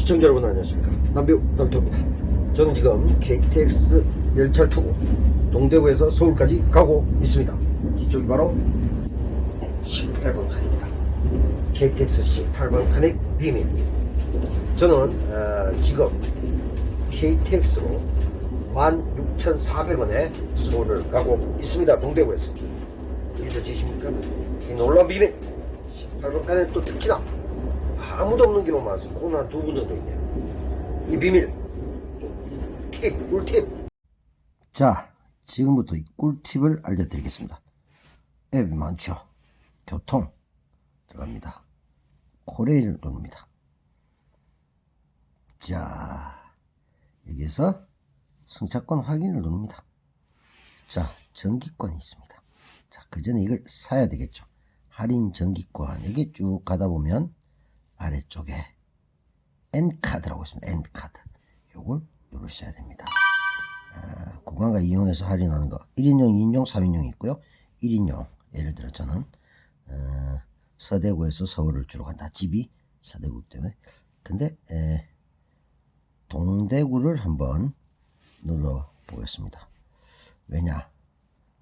시청자 여러분 안녕하십니까, 남배우 남토입니다. 저는 지금 KTX 열차를 타고 동대구에서 서울까지 가고 있습니다. 이쪽이 바로 18번 칸입니다. KTX 18번 칸의 비밀. 저는 지금 KTX로 16,400원에 서울을 가고 있습니다. 동대구에서. 여기서 지십니까? 이 놀라운 비밀. 18번 칸에 또 특히나 아무도 없는 경우가 많습니다. 오늘 한 2분 정도 있네요. 이 비밀, 이 팁, 꿀팁. 자, 지금부터 이 꿀팁을 알려드리겠습니다. 앱이 많죠. 교통 들어갑니다. 코레일을 누릅니다. 자, 여기에서 승차권 확인을 누릅니다. 자, 정기권이 있습니다. 자, 그 전에 이걸 사야 되겠죠. 할인 정기권. 여기 쭉 가다 보면 아래쪽에 N카드라고 있습니다. N카드. 요걸 누르셔야 됩니다. 구간과 이용해서 할인하는 거. 1인용, 2인용, 3인용이 있고요. 1인용. 예를 들어 저는 서대구에서 서울을 주로 간다. 집이 서대구이기 때문에. 근데 동대구를 한번 눌러 보겠습니다. 왜냐?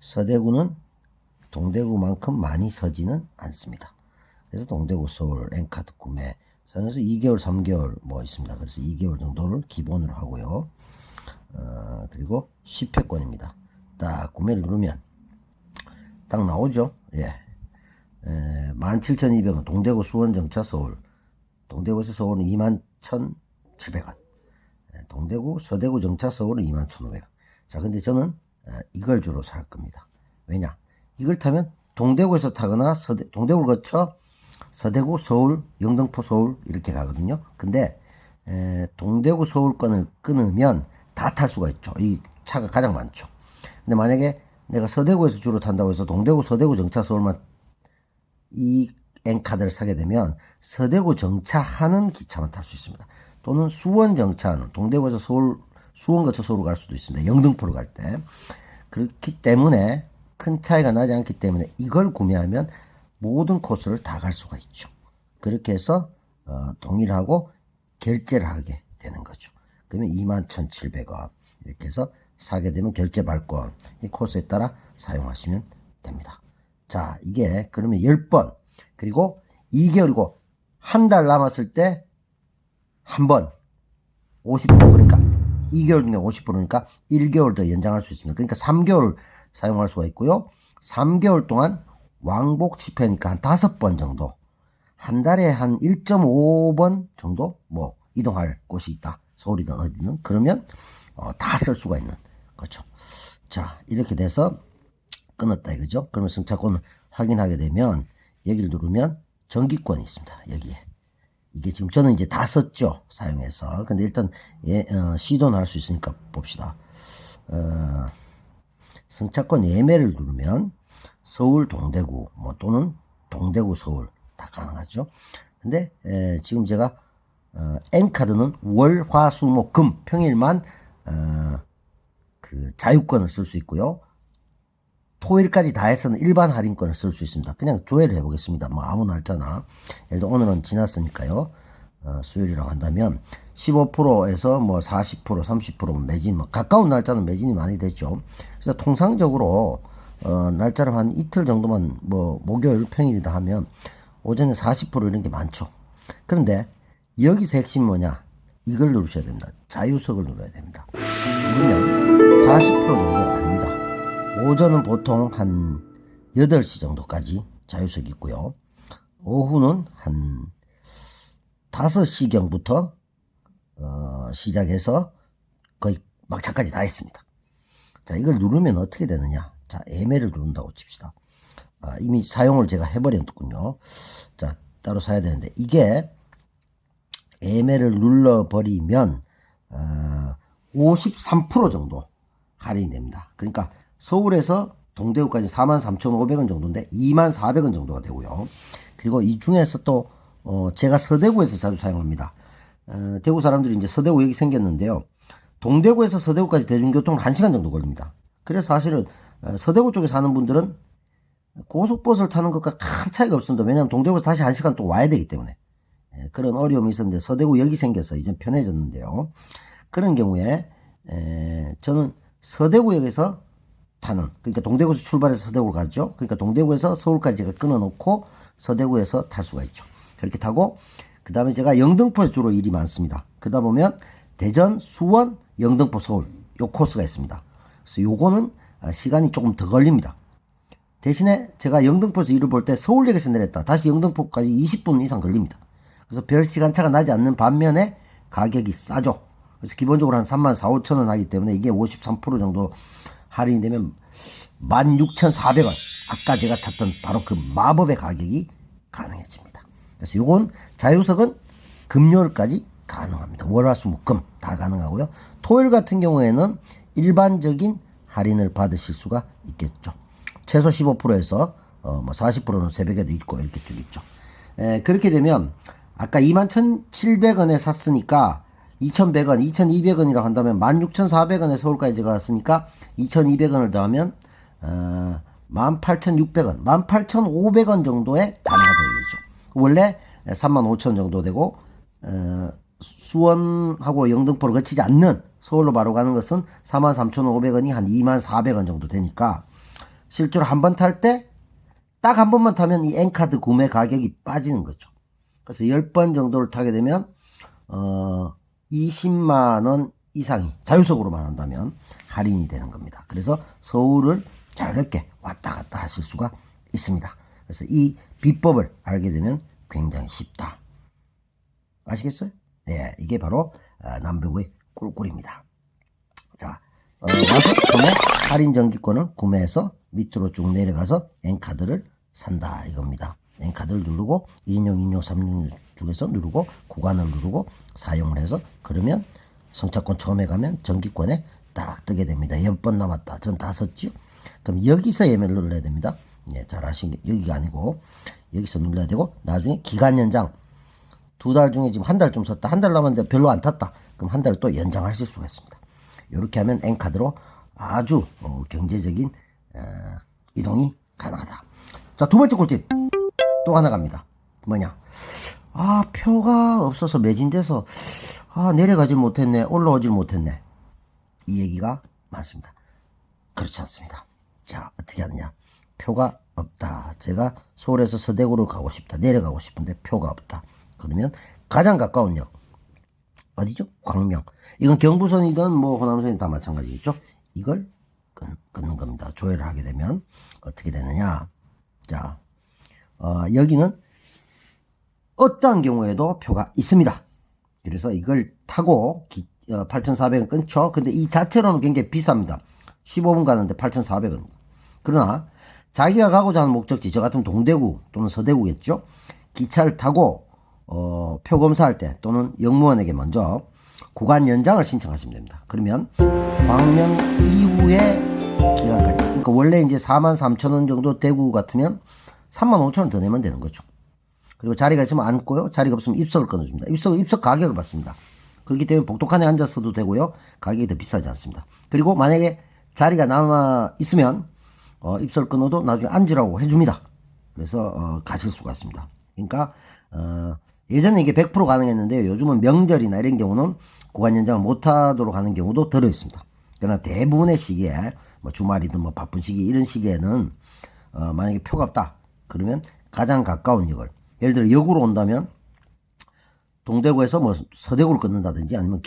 서대구는 동대구만큼 많이 서지는 않습니다. 그래서 동대구 서울 N카드 구매. 그래서 2개월, 3개월 뭐 있습니다. 그래서 2개월 정도를 기본으로 하고요. 그리고 10회권입니다. 딱 구매를 누르면 딱 나오죠. 예. 17,200원. 동대구 수원 정차 서울. 동대구에서 서울은 21,700원. 동대구 서대구 정차 서울은 21,500원. 자, 근데 저는 이걸 주로 살 겁니다. 왜냐? 이걸 타면 동대구에서 타거나 동대구를 거쳐 서대구, 서울, 영등포, 서울 이렇게 가거든요. 근데 동대구 서울권을 끊으면 다 탈 수가 있죠. 이 차가 가장 많죠. 근데 만약에 내가 서대구에서 주로 탄다고 해서 동대구, 서대구 정차 서울만 이 N카드를 사게 되면 서대구 정차하는 기차만 탈 수 있습니다. 또는 수원 정차하는, 동대구에서 서울, 수원 거쳐 서울 갈 수도 있습니다. 영등포로 갈 때. 그렇기 때문에 큰 차이가 나지 않기 때문에 이걸 구매하면 모든 코스를 다 갈 수가 있죠. 그렇게 해서 동일하고 결제를 하게 되는 거죠. 그러면 21,700원 이렇게 해서 사게 되면 결제 발권, 이 코스에 따라 사용하시면 됩니다. 자, 이게 그러면 10번, 그리고 2개월이고 한 달 남았을 때 한 번 50%, 그러니까 2개월 중에 50%니까 1개월 더 연장할 수 있습니다. 그러니까 3개월 사용할 수가 있고요. 3개월 동안 왕복 10회니까 한 5번 정도, 한 달에 한 1.5번 정도 뭐 이동할 곳이 있다. 서울이든 어디든. 그러면 다 쓸 수가 있는 거죠. 자, 이렇게 돼서 끊었다 이거죠. 그러면 승차권을 확인하게 되면 여기를 누르면 정기권이 있습니다. 여기에. 이게 지금 저는 이제 다 썼죠. 사용해서. 근데 일단 시도는 할 수 있으니까 봅시다. 승차권 예매를 누르면 서울 동대구 뭐 또는 동대구 서울 다 가능하죠. 근데 지금 제가 N카드는 월, 화, 수, 목, 금 평일만 그 자유권을 쓸 수 있고요. 토일까지 다 해서는 일반 할인권을 쓸 수 있습니다. 그냥 조회를 해보겠습니다. 뭐 아무 날짜나. 예를 들어 오늘은 지났으니까요. 수요일이라고 한다면 15%에서 뭐 40%, 30% 매진, 뭐 가까운 날짜는 매진이 많이 되죠. 그래서 통상적으로 날짜를 한 이틀 정도만 뭐 목요일 평일이다 하면 오전에 40% 이런 게 많죠. 그런데 여기서 핵심이 뭐냐? 이걸 누르셔야 됩니다. 자유석을 눌러야 됩니다. 누르면 40% 정도가 아닙니다. 오전은 보통 한 8시 정도까지 자유석이 있고요. 오후는 한 5시경부터 시작해서 거의 막차까지 다 했습니다. 자, 이걸 누르면 어떻게 되느냐? 자, 예매를 누른다고 칩시다. 이미 사용을 제가 해버렸군요. 자, 따로 사야 되는데 이게 예매를 눌러버리면 53% 정도 할인이 됩니다. 그러니까 서울에서 동대구까지 43,500원 정도인데 24,400원 정도가 되고요. 그리고 이 중에서 또 제가 서대구에서 자주 사용합니다. 대구 사람들이 이제 서대구 여기 생겼는데요. 동대구에서 서대구까지 대중교통은 1시간 정도 걸립니다. 그래서 사실은 서대구 쪽에 사는 분들은 고속버스를 타는 것과 큰 차이가 없습니다. 왜냐하면 동대구에서 다시 1시간 또 와야 되기 때문에. 그런 어려움이 있었는데 서대구역이 생겨서 이제 편해졌는데요. 그런 경우에 저는 서대구역에서 타는, 그러니까 동대구에서 출발해서 서대구로 가죠. 그러니까 동대구에서 서울까지 제가 끊어놓고 서대구에서 탈 수가 있죠. 그렇게 타고 그 다음에 제가 영등포에 주로 일이 많습니다. 그러다 보면 대전, 수원, 영등포, 서울 요 코스가 있습니다. 그래서 요거는 시간이 조금 더 걸립니다. 대신에 제가 영등포에서 일을 볼 때 서울역에서 내렸다 다시 영등포까지 20분 이상 걸립니다. 그래서 별 시간차가 나지 않는 반면에 가격이 싸죠. 그래서 기본적으로 한 34,000~35,000원 하기 때문에 이게 53% 정도 할인이 되면 16,400원, 아까 제가 탔던 바로 그 마법의 가격이 가능해집니다. 그래서 요건 자유석은 금요일까지 가능합니다. 월화수목금 다 가능하고요. 토요일 같은 경우에는 일반적인 할인을 받으실 수가 있겠죠. 최소 15%에서 40%는 새벽에도 있고 이렇게 쭉 있죠. 그렇게 되면 아까 21,700원에 샀으니까 2,100원, 2,200원이라고 한다면 16,400원에 서울까지 제가 왔으니까 2,200원을 더하면 18,600원, 18,500원 정도에 가능하다 이거죠. 원래 35,000원 정도 되고 수원하고 영등포를 거치지 않는 서울로 바로 가는 것은 43,500원이 한 24,000원 정도 되니까 실제로 한 번 탈 때 딱 한 번만 타면 이 N카드 구매 가격이 빠지는 거죠. 그래서 10번 정도를 타게 되면 20만원 이상이 자유석으로만 한다면 할인이 되는 겁니다. 그래서 서울을 자유롭게 왔다 갔다 하실 수가 있습니다. 그래서 이 비법을 알게 되면 굉장히 쉽다. 아시겠어요? 네, 이게 바로 남배우의 꿀꿀입니다. 자, 와서 처음에 할인 정기권을 구매해서 밑으로 쭉 내려가서 N카드를 산다 이겁니다. N카드를 누르고 1인용, 2인용, 3인용 중에서 누르고 구간을 누르고 사용을 해서 그러면 승차권 처음에 가면 정기권에 딱 뜨게 됩니다. 10번 남았다. 전 다 썼죠. 그럼 여기서 예매를 눌러야 됩니다. 예, 잘 아신 게 여기가 아니고 여기서 눌러야 되고 나중에 기간 연장 2달 중에 지금 한 달 좀 썼다. 한 달 남았는데 별로 안 탔다. 그럼 한 달 또 연장하실 수가 있습니다. 이렇게 하면 N카드로 아주 경제적인 이동이 가능하다. 자, 두 번째 꿀팁 또 하나 갑니다. 뭐냐, 표가 없어서 매진돼서 내려가질 못했네, 올라오질 못했네, 이 얘기가 많습니다. 그렇지 않습니다. 자, 어떻게 하느냐, 표가 없다, 제가 서울에서 서대구로 가고 싶다, 내려가고 싶은데 표가 없다. 그러면 가장 가까운 역 어디죠? 광명. 이건 경부선이든 뭐 호남선이든 다 마찬가지겠죠. 이걸 끊는 겁니다. 조회를 하게 되면 어떻게 되느냐, 자, 여기는 어떠한 경우에도 표가 있습니다. 그래서 이걸 타고 8,400원 끊죠. 근데 이 자체로는 굉장히 비쌉니다. 15분 가는데 8,400원. 그러나 자기가 가고자 하는 목적지, 저 같으면 동대구 또는 서대구겠죠. 기차를 타고 표 검사할 때 또는 역무원에게 먼저 구간 연장을 신청하시면 됩니다. 그러면 광명 이후의 기간까지, 그러니까 원래 이제 43,000원 정도 대구 같으면 35,000원 더 내면 되는 거죠. 그리고 자리가 있으면 앉고요. 자리가 없으면 입석을 끊어줍니다. 입석 가격을 받습니다. 그렇기 때문에 복도칸에 앉아서도 되고요. 가격이 더 비싸지 않습니다. 그리고 만약에 자리가 남아 있으면 입석을 끊어도 나중에 앉으라고 해줍니다. 그래서 가실 수가 있습니다. 그러니까 예전에 이게 100% 가능했는데요. 요즘은 명절이나 이런 경우는 구간 연장을 못하도록 하는 경우도 들어 있습니다. 그러나 대부분의 시기에 뭐 주말이든 뭐 바쁜 시기 이런 시기에는 만약에 표가 없다 그러면 가장 가까운 역을, 예를 들어 역으로 온다면 동대구에서 뭐 서대구를 끊는다든지 아니면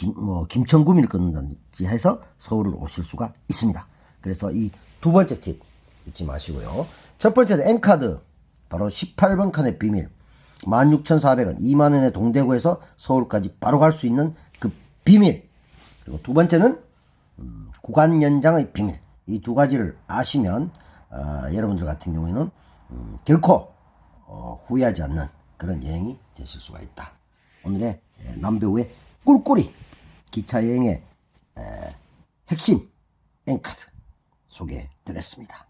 김천구미를 끊는다든지 해서 서울을 오실 수가 있습니다. 그래서 이 두 번째 팁 잊지 마시고요. 첫 번째는 N카드 바로 18번 칸의 비밀, 16,400원 2만원의 동대구에서 서울까지 바로 갈 수 있는 그 비밀. 그리고 두 번째는 구간 연장의 비밀. 이 두 가지를 아시면 여러분들 같은 경우에는 결코 후회하지 않는 그런 여행이 되실 수가 있다. 오늘의 남배우의 꿀꿀이 기차 여행의 핵심 N카드 소개해 드렸습니다.